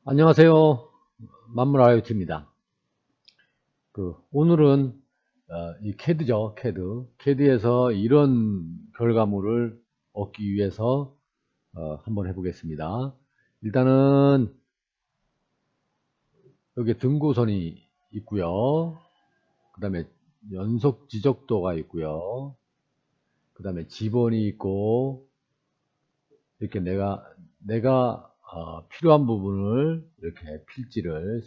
안녕하세요. 만물 IoT입니다. 오늘은 이 캐드죠, 캐드. 캐드에서 이런 결과물을 얻기 위해서 한번 해보겠습니다. 일단은 여기 등고선이 있고요. 그 다음에 연속 지적도가 있고요. 그 다음에 지번이 있고 이렇게 내가 필요한 부분을 이렇게 필지를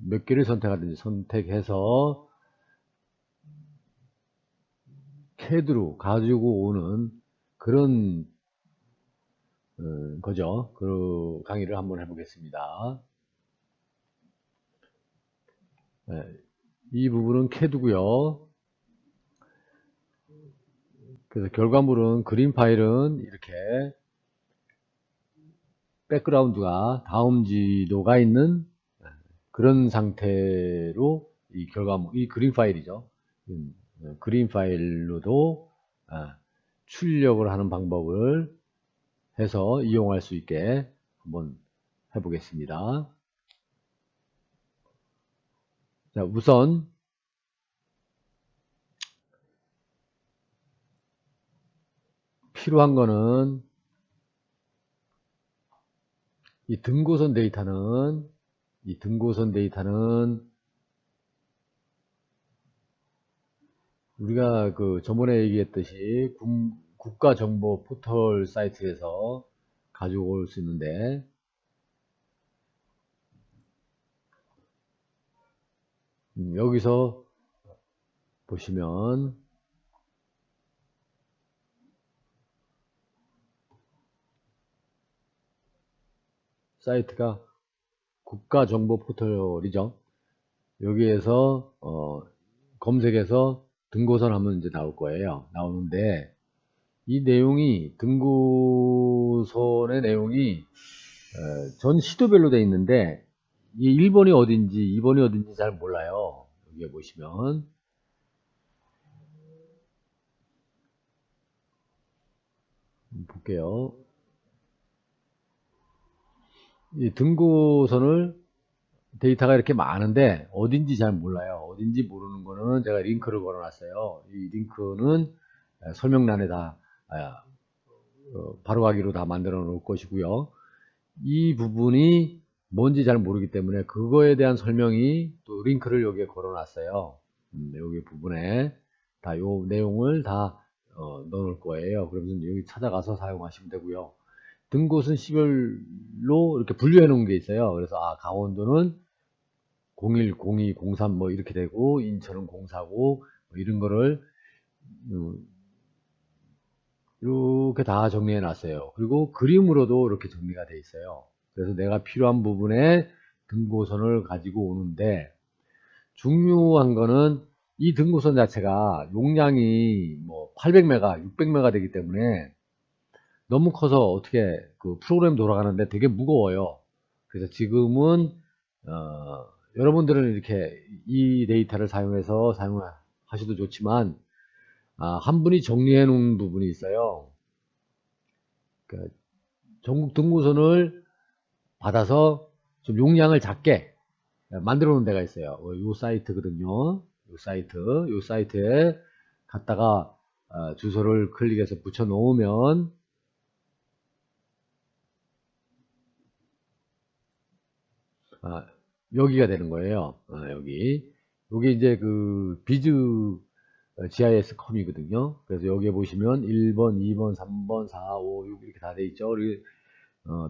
몇 개를 선택하든지 선택해서 캐드로 가지고 오는 그런 거죠. 그 강의를 한번 해보겠습니다. 네, 이 부분은 캐드고요. 그래서 결과물은 그림 파일은 이렇게 백그라운드가 다음 지도가 있는 그런 상태로 이 결과물, 이 그림 파일이죠. 그림 파일로도 출력을 하는 방법을 해서 이용할 수 있게 한번 해보겠습니다. 자, 우선 필요한 거는 이 등고선 데이터는 우리가 그 저번에 얘기했듯이 국가정보 포털 사이트에서 가지고 올 수 있는데, 여기서 보시면 사이트가 국가정보 포털이죠. 여기에서 검색해서 등고선 하면 이제 나올 거예요. 나오는데 이 내용이 등고선의 내용이 전 시도별로 돼 있는데 이 1번이 어딘지 2번이 어딘지 잘 몰라요. 여기에 보시면 볼게요. 이 등고선을 데이터가 이렇게 많은데 어딘지 잘 몰라요. 어딘지 모르는 거는 제가 링크를 걸어놨어요. 이 링크는 설명란에다 바로 가기로 다 만들어 놓을 것이고요. 이 부분이 뭔지 잘 모르기 때문에 그거에 대한 설명이 또 링크를 여기에 걸어놨어요. 여기 부분에 다 요 내용을 다 넣을 거예요. 그러면 여기 찾아가서 사용하시면 되고요. 등굣은 시별로 이렇게 분류해 놓은 게 있어요. 그래서 강원도는 01, 02, 03 뭐 이렇게 되고 인천은 049 뭐 이런 거를 이렇게 다 정리해 놨어요. 그리고 그림으로도 이렇게 정리가 돼 있어요. 그래서 내가 필요한 부분에 등고선을 가지고 오는데 중요한 거는 이 등고선 자체가 용량이 뭐 800메가, 600메가 되기 때문에 너무 커서 어떻게 그 프로그램 돌아가는데 되게 무거워요. 그래서 지금은 여러분들은 이렇게 이 데이터를 사용해서 사용하셔도 좋지만 한 분이 정리해 놓은 부분이 있어요. 그러니까 전국 등고선을 받아서 좀 용량을 작게 만들어 놓은 데가 있어요. 요 사이트거든요. 요 사이트에 갔다가 주소를 클릭해서 붙여 놓으면 아, 여기가 되는 거예요. 여기 이제 그 비즈 GIS.com이거든요. 그래서 여기에 보시면 1번, 2번, 3번, 4, 5, 6 이렇게 다 돼 있죠. 그리고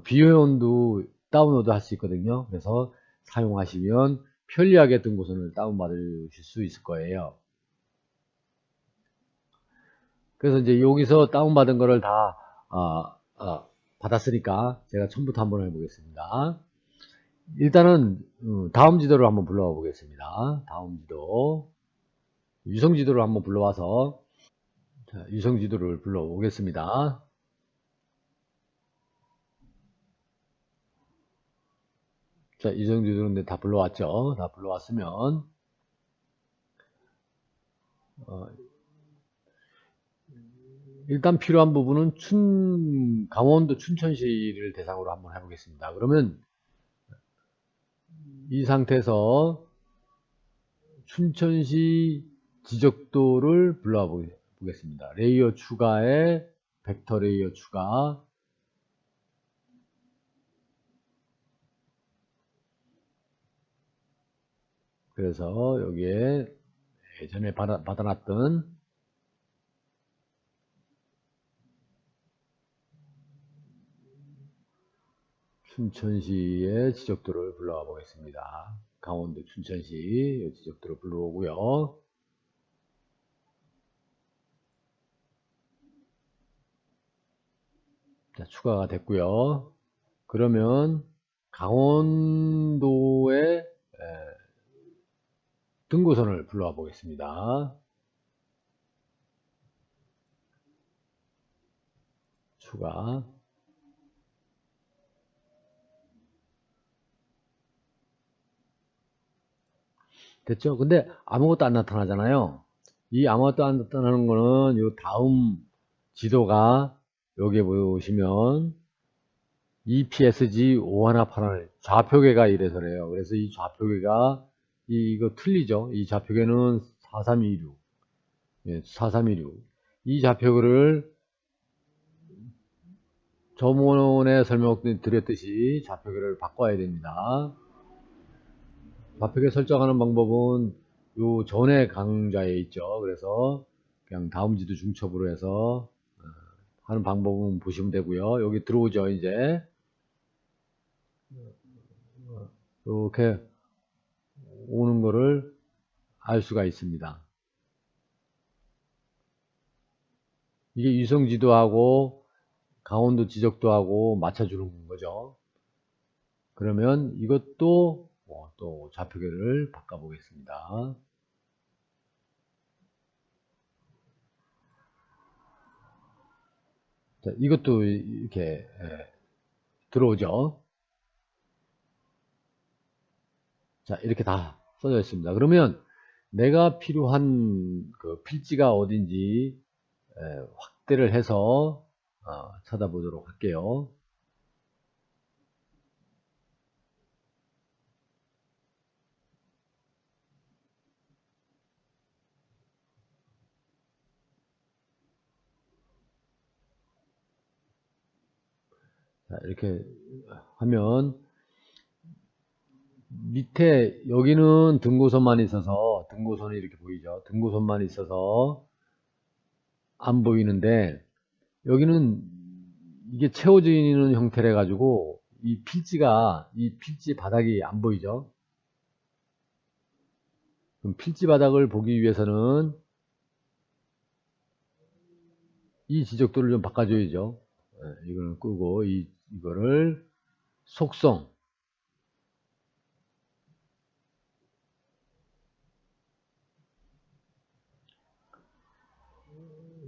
비회원도 다운로드 할 수 있거든요. 그래서 사용하시면 편리하게 등고선을 다운받으실 수 있을 거예요. 그래서 이제 여기서 다운받은 거를 다 받았으니까 제가 처음부터 한번 해보겠습니다. 일단은 다음 지도를 한번 불러와 보겠습니다. 다음 지도 유성 지도를 한번 불러와서 자, 유성 지도를 불러오겠습니다. 자, 유성 지도는 다 불러왔죠. 다 불러왔으면 어, 일단 필요한 부분은 강원도 춘천시를 대상으로 한번 해보겠습니다. 그러면 이 상태에서 춘천시 지적도를 불러와 보겠습니다. 레이어 추가에 벡터 레이어 추가. 그래서 여기에 예전에 받아놨던 춘천시의 지적도를 불러와 보겠습니다. 강원도 춘천시 지적도를 불러오고요. 자, 추가가 됐고요. 그러면 강원도의 등고선을 불러와 보겠습니다. 추가. 됐죠? 근데 아무것도 안 나타나잖아요. 이 아무것도 안 나타나는 거는 요 다음 지도가 여기 보시면 EPSG 5181 좌표계가 이래서래요. 그래서 이 좌표계가 이거 틀리죠? 이 좌표계는 4326. 예, 4326. 이 좌표계를 저번에 설명드렸듯이 좌표계를 바꿔야 됩니다. 좌표계 설정하는 방법은 요 전에 강좌에 있죠. 그래서 그냥 다음 지도 중첩으로 해서 하는 방법은 보시면 되고요. 여기 들어오죠. 이제 이렇게 오는 거를 알 수가 있습니다. 이게 위성 지도하고 강원도 지적도하고 맞춰주는 거죠. 그러면 이것도 또 좌표계를 바꿔보겠습니다. 자, 이것도 이렇게 들어오죠. 자, 이렇게 다 써져 있습니다. 그러면 내가 필요한 그 필지가 어딘지 확대를 해서 찾아보도록 할게요. 자, 이렇게 하면 밑에 여기는 등고선만 있어서 등고선이 이렇게 보이죠. 등고선만 있어서 안 보이는데 여기는 이게 채워져 있는 형태래 가지고 이 필지 바닥이 안 보이죠. 그럼 필지 바닥을 보기 위해서는 이 지적도를 좀 바꿔줘야죠. 이거는 끄고 이거를 속성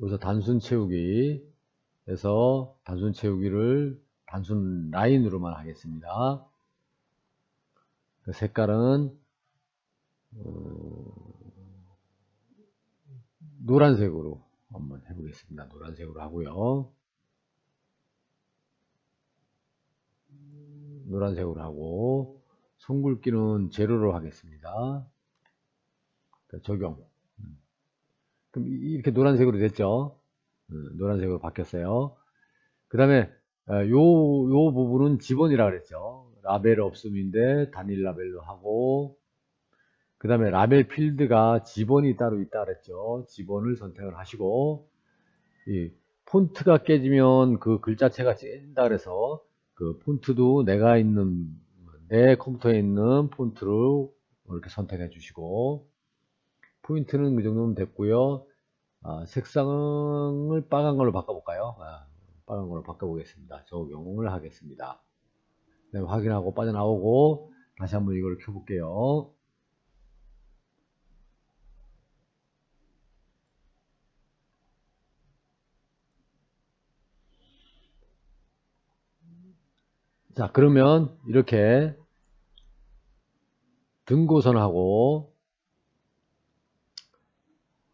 여기서 단순 채우기 해서 단순 채우기를 단순 라인으로만 하겠습니다. 그 색깔은 노란색으로 한번 해보겠습니다. 노란색으로 하고요. 노란색으로 하고 손굵기는 제로로 하겠습니다. 적용. 그럼 이렇게 노란색으로 됐죠. 노란색으로 바뀌었어요. 그 다음에 요 부분은 지번이라 그랬죠. 라벨 없음인데 단일 라벨로 하고 그 다음에 라벨 필드가 지번이 따로 있다 그랬죠. 지번을 선택을 하시고 이 폰트가 깨지면 그 글자체가 깨진다 그래서 그 폰트도 내 컴퓨터에 있는 폰트로 이렇게 선택해 주시고 포인트는 그 정도면 됐고요. 색상을 빨간 걸로 바꿔볼까요? 빨간 걸로 바꿔보겠습니다. 적용을 하겠습니다. 네, 확인하고 빠져나오고 다시 한번 이걸 켜볼게요. 자, 그러면 이렇게 등고선하고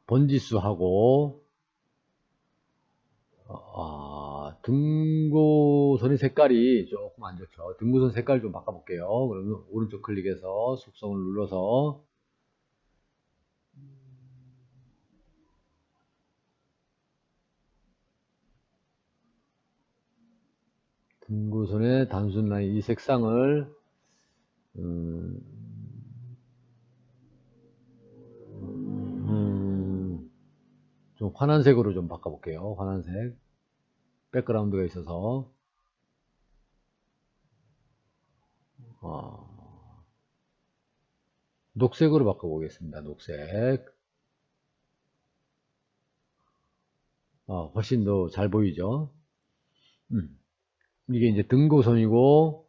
번지수하고 등고선하고 등고선의 색깔이 조금 안 좋죠. 등고선 색깔 좀 바꿔볼게요. 그러면 오른쪽 클릭해서 속성을 눌러서 등고선의 단순 라인 이 색상을 좀 환한색으로 좀 바꿔볼게요. 환한색 백그라운드가 있어서 녹색으로 바꿔보겠습니다. 녹색. 훨씬 더 잘 보이죠? 이게 이제 등고선이고,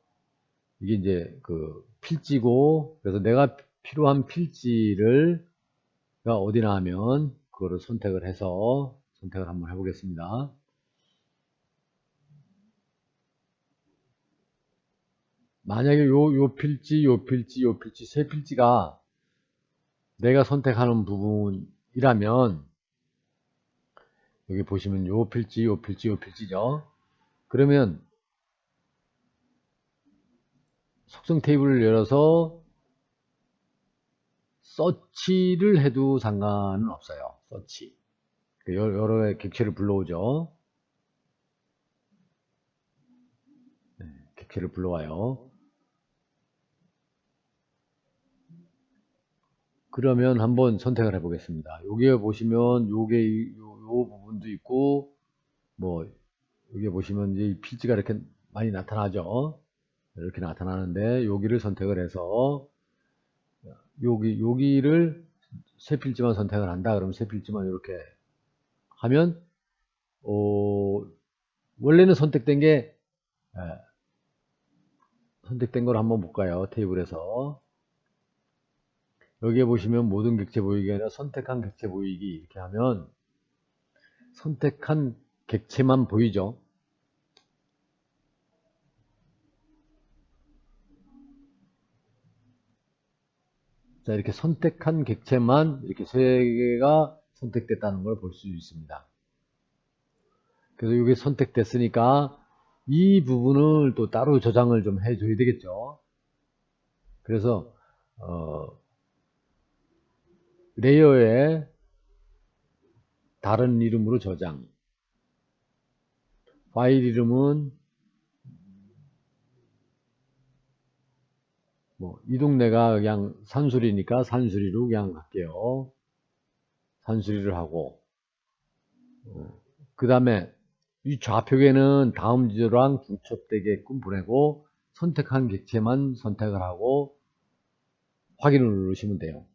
이게 이제 그 필지고, 그래서 내가 필요한 필지를 어디나 하면 그거를 선택을 해서 선택을 한번 해보겠습니다. 만약에 요 필지, 요 필지, 요 필지 세 필지가 내가 선택하는 부분이라면 여기 보시면 요 필지, 요 필지, 요 필지죠. 그러면 속성 테이블을 열어서 서치를 해도 상관은 없어요. 서치. 여러 객체를 불러오죠. 네, 객체를 불러와요. 그러면 한번 선택을 해보겠습니다. 여기에 보시면 요게 요 부분도 있고, 뭐 여기에 보시면 이제 필지가 이렇게 많이 나타나죠. 이렇게 나타나는데 여기를 선택을 해서 여기를 세 필지만 선택을 한다. 그러면 세 필지만 이렇게 하면 원래는 선택된 게 선택된 걸 한번 볼까요? 테이블에서 여기에 보시면 모든 객체 보이기가 아니라 선택한 객체 보이기 이렇게 하면 선택한 객체만 보이죠. 자, 이렇게 선택한 객체만 이렇게 세 개가 선택됐다는 걸 볼 수 있습니다. 그래서 이게 선택됐으니까 이 부분을 또 따로 저장을 좀 해줘야 되겠죠. 그래서 레이어에 다른 이름으로 저장. 파일 이름은 뭐 이 동네가 그냥 산수리니까 산수리로 그냥 할게요. 산수리를 하고 그 다음에 이 좌표계는 다음 지도랑 중첩되게끔 보내고 선택한 객체만 선택을 하고 확인을 누르시면 돼요.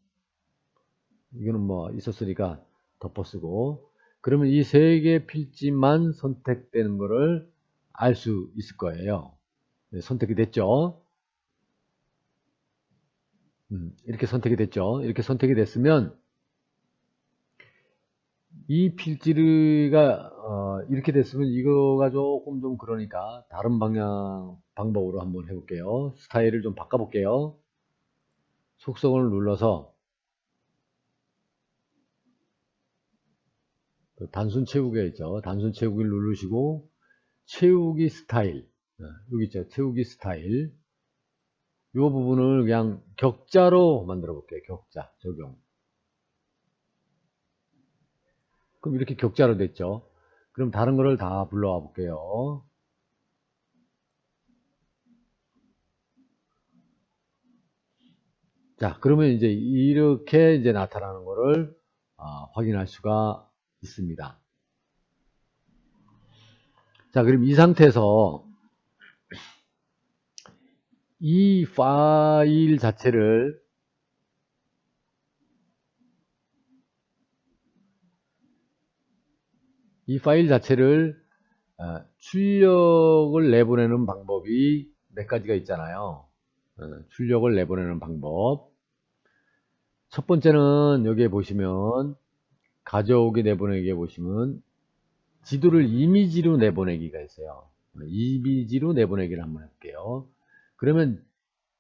이거는 뭐 있었으니까 덮어쓰고 그러면 이 세 개 필지만 선택되는 거를 알 수 있을 거예요. 네, 선택이 됐죠. 이렇게 선택이 됐죠. 이렇게 선택이 됐으면 이 필지가 이렇게 됐으면 이거가 조금 좀 그러니까 다른 방법으로 한번 해볼게요. 스타일을 좀 바꿔볼게요. 속성을 눌러서 단순 채우기가 있죠. 단순 채우기를 누르시고 채우기 스타일 여기 있죠. 채우기 스타일 이 부분을 그냥 격자로 만들어 볼게요. 격자 적용. 그럼 이렇게 격자로 됐죠. 그럼 다른 거를 다 불러와 볼게요. 자, 그러면 이제 이렇게 이제 나타나는 거를 확인할 수가 있습니다. 자, 그럼 이 상태에서 이 파일 자체를 출력을 내보내는 방법이 몇 가지가 있잖아요. 출력을 내보내는 방법. 첫 번째는 여기에 보시면 가져오기 내보내기에 보시면 지도를 이미지로 내보내기가 있어요. 이미지로 내보내기를 한번 해볼게요. 그러면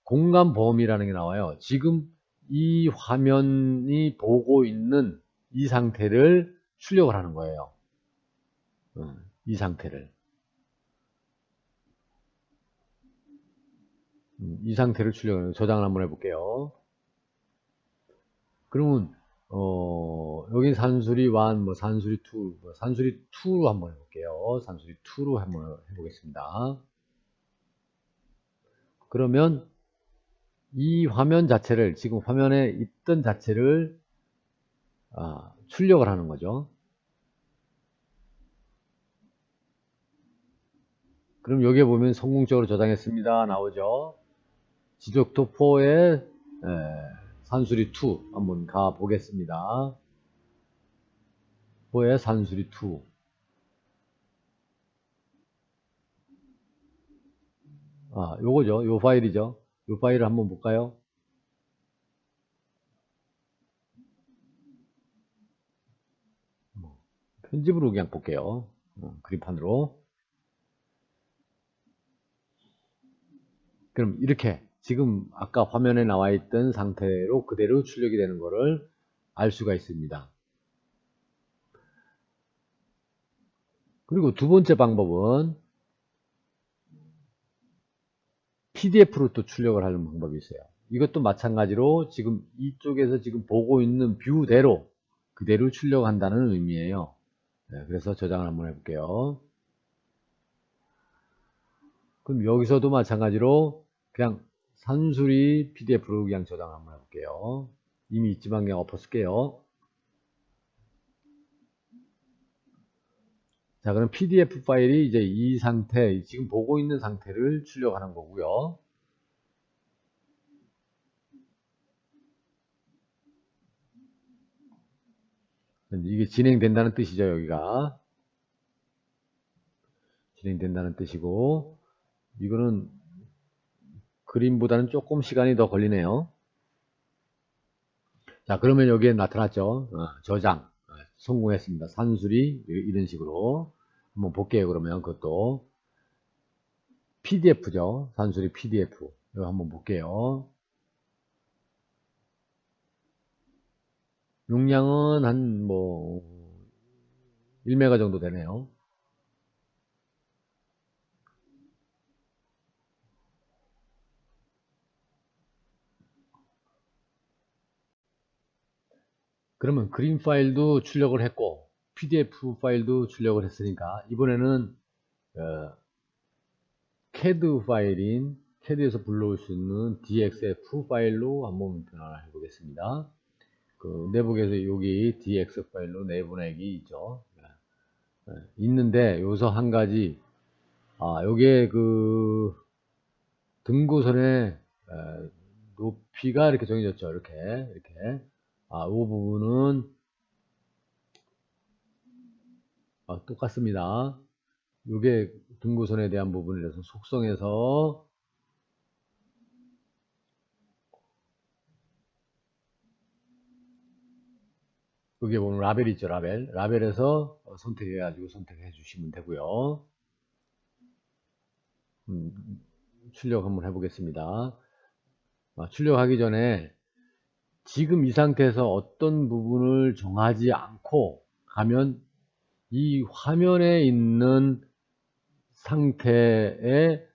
공간 범위라는 게 나와요. 지금 이 화면이 보고 있는 이 상태를 출력을 하는 거예요. 이 상태를. 이 상태를 출력하는 저장을 한번 해볼게요. 그러면 여기 산수리 1, 뭐 산수리 2, 뭐 산수리 2로 한번 해볼게요. 산수리 2로 한번 해보겠습니다. 그러면 이 화면 자체를, 지금 화면에 있던 자체를 출력을 하는 거죠. 그럼 여기에 보면 성공적으로 저장했습니다 나오죠. 지적도 4에 산수리 2 한번 가 보겠습니다. 4에 산수리 2. 요거죠. 요 파일이죠. 요 파일을 한번 볼까요? 편집으로 그냥 볼게요. 그립판으로. 그럼 이렇게 지금 아까 화면에 나와 있던 상태로 그대로 출력이 되는 것을 알 수가 있습니다. 그리고 두 번째 방법은 PDF로 또 출력을 하는 방법이 있어요. 이것도 마찬가지로 지금 이쪽에서 지금 보고 있는 뷰대로 그대로 출력한다는 의미예요. 네, 그래서 저장을 한번 해볼게요. 그럼 여기서도 마찬가지로 그냥 산수리 PDF로 그냥 저장 한번 해볼게요. 이미 있지만 그냥 엎어쓸게요. 자, 그럼 PDF 파일이 이제 이 상태, 지금 보고 있는 상태를 출력하는 거고요. 이게 진행된다는 뜻이죠, 여기가. 진행된다는 뜻이고, 이거는 그림보다는 조금 시간이 더 걸리네요. 자, 그러면 여기에 나타났죠. 저장. 성공했습니다. 산수리, 이런 식으로. 한번 볼게요, 그러면 그것도. PDF죠. 산수리 PDF. 이거 한번 볼게요. 용량은 한, 1메가 정도 되네요. 그러면 그림 파일도 출력을 했고 PDF 파일도 출력을 했으니까 이번에는 CAD 파일인 CAD에서 불러올 수 있는 DXF 파일로 한번 변환을 해보겠습니다. 그 내부에서 여기 DX 파일로 내보내기 있죠. 있는데 여기서 한 가지 여기에 그 등고선의 높이가 이렇게 정해졌죠. 이렇게 이 부분은 똑같습니다. 이게 등고선에 대한 부분이라서 속성에서 여기에 보면 라벨 있죠. 라벨에서 선택해가지고 선택해 주시면 되고요. 출력 한번 해보겠습니다. 출력하기 전에 지금 이 상태에서 어떤 부분을 정하지 않고 가면 이 화면에 있는 상태의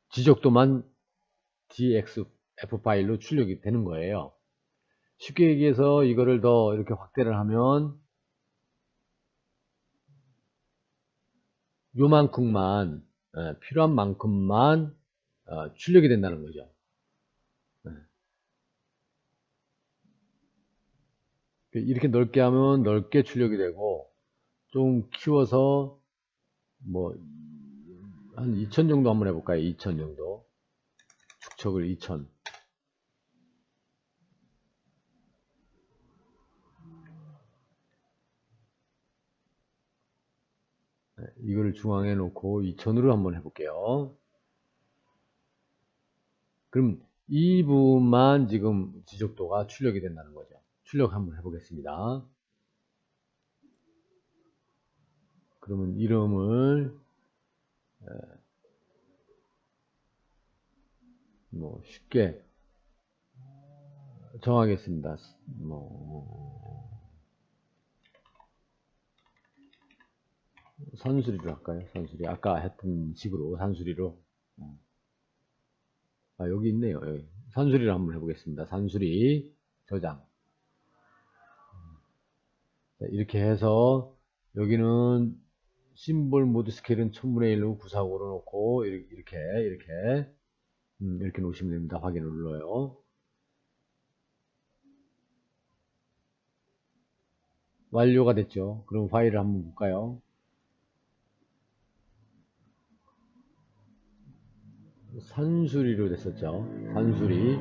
지적도만 DXF 파일로 출력이 되는 거예요. 쉽게 얘기해서 이거를 더 이렇게 확대를 하면 요만큼만 필요한 만큼만 출력이 된다는 거죠. 이렇게 넓게 하면 넓게 출력이 되고 좀 키워서 뭐 한 2000 정도 한번 해볼까요? 2000 정도 축척을 2000 이거를 중앙에 놓고 2000으로 한번 해볼게요. 그럼 이 부분만 지금 지적도가 출력이 된다는 거죠. 출력 한번 해보겠습니다. 그러면 이름을 뭐 쉽게 정하겠습니다. 산수리로 할까요? 산수리. 아까 했던 식으로 산수리로. 여기 있네요. 여기. 산수리를 한번 해보겠습니다. 산수리 저장. 자, 이렇게 해서 여기는 심볼 모드 스케일은 1000분의 1로 945로 놓고 이렇게 놓으시면 됩니다. 확인을 눌러요. 완료가 됐죠. 그럼 파일을 한번 볼까요? 산수리로 됐었죠. 산수리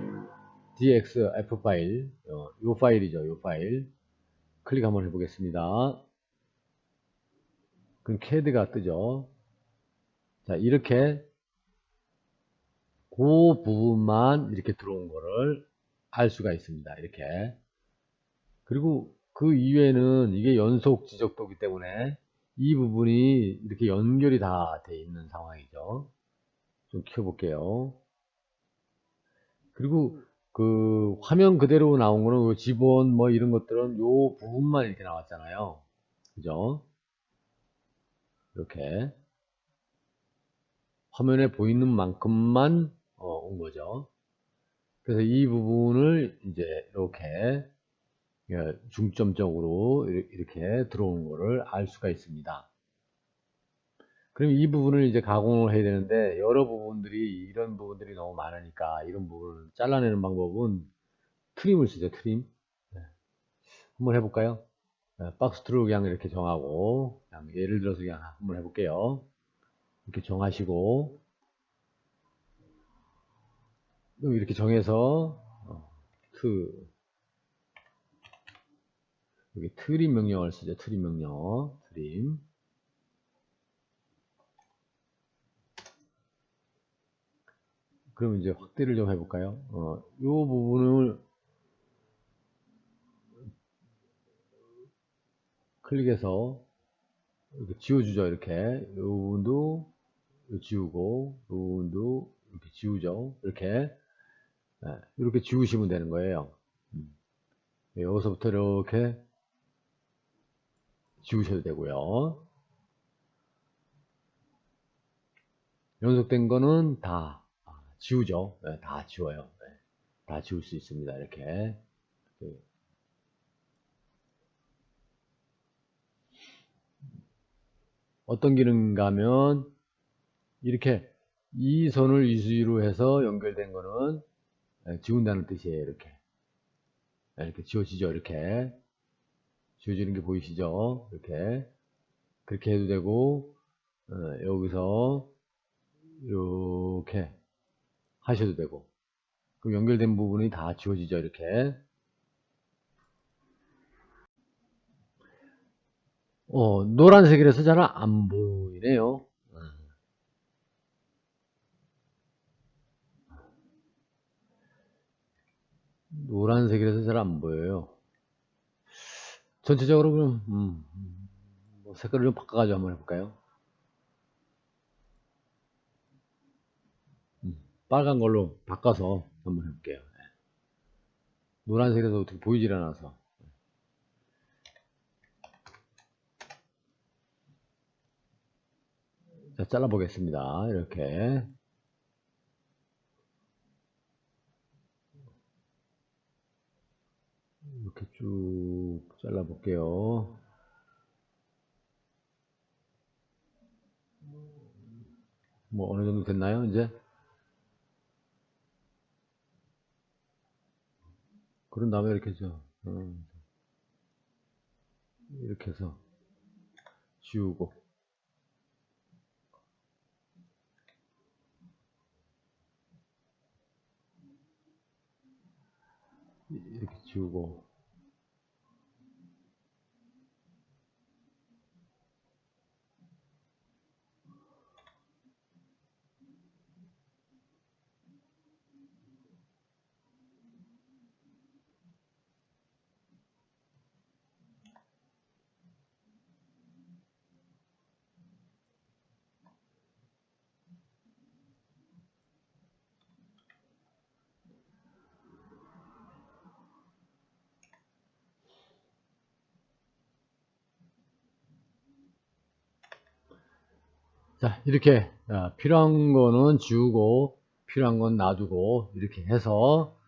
dxf 파일, 요 파일이죠. 요 파일 클릭 한번 해보겠습니다. 그럼 CAD가 뜨죠. 자, 이렇게 그 부분만 이렇게 들어온 거를 알 수가 있습니다. 이렇게. 그리고 그 이외에는 이게 연속 지적도기 때문에 이 부분이 이렇게 연결이 다 돼 있는 상황이죠. 좀 키워볼게요. 그리고 그 화면 그대로 나온 거는 요 지번 뭐 이런 것들은 요 부분만 이렇게 나왔잖아요. 그죠? 이렇게 화면에 보이는 만큼만 온 거죠. 그래서 이 부분을 이제 이렇게 중점적으로 이렇게 들어온 거를 알 수가 있습니다. 그럼 이 부분을 이제 가공을 해야 되는데 여러 부분들이 이런 부분들이 너무 많으니까 이런 부분을 잘라내는 방법은 트림을 쓰죠. 트림. 네. 한번 해볼까요? 박스 트루 그냥 이렇게 정하고 그냥 예를 들어서 그냥 한번 해볼게요. 이렇게 정하시고 이렇게 정해서 여기 트림 명령을 쓰죠. 트림 명령. 트림. 그럼 이제 확대를 좀 해볼까요? 이 부분을 클릭해서 이렇게 지워주죠. 이렇게 이 부분도 지우고 이 부분도 이렇게 지우죠. 이렇게 지우시면 되는 거예요. 여기서부터 이렇게 지우셔도 되고요. 연속된 거는 다 지우죠. 네, 다 지워요. 네, 다 지울 수 있습니다. 이렇게. 어떤 기능인가 하면 이렇게 이 선을 위주로 해서 연결된 거는 지운다는 뜻이에요. 이렇게 지워지죠. 이렇게 지워지는 게 보이시죠? 이렇게 그렇게 해도 되고 여기서 이렇게 하셔도 되고 그럼 연결된 부분이 다 지워지죠. 이렇게 노란색이라서 잘 안 보이네요. 노란색이라서 잘 안 보여요. 전체적으로 그럼 뭐 색깔을 좀 바꿔가지고 한번 해볼까요? 빨간 걸로 바꿔서 한번 해볼게요. 노란색에서 어떻게 보이질 않아서. 자, 잘라보겠습니다. 이렇게. 이렇게 쭉 잘라볼게요. 뭐 어느 정도 됐나요, 이제? 그런 다음에 이렇게 이렇게 해서 지우고 이렇게 지우고 자, 이렇게 필요한 거는 지우고 필요한 건 놔두고 이렇게 해서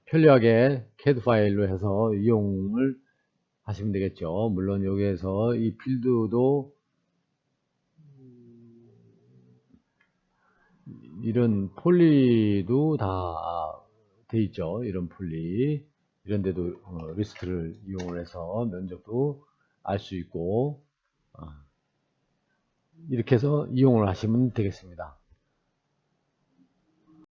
편리하게 CAD 파일로 해서 이용을 하시면 되겠죠. 물론 여기에서 이 필드도 이런 폴리도 다 돼 있죠. 이런 폴리 이런 데도 리스트를 이용을 해서 면적도 알 수 있고 이렇게 해서 이용을 하시면 되겠습니다.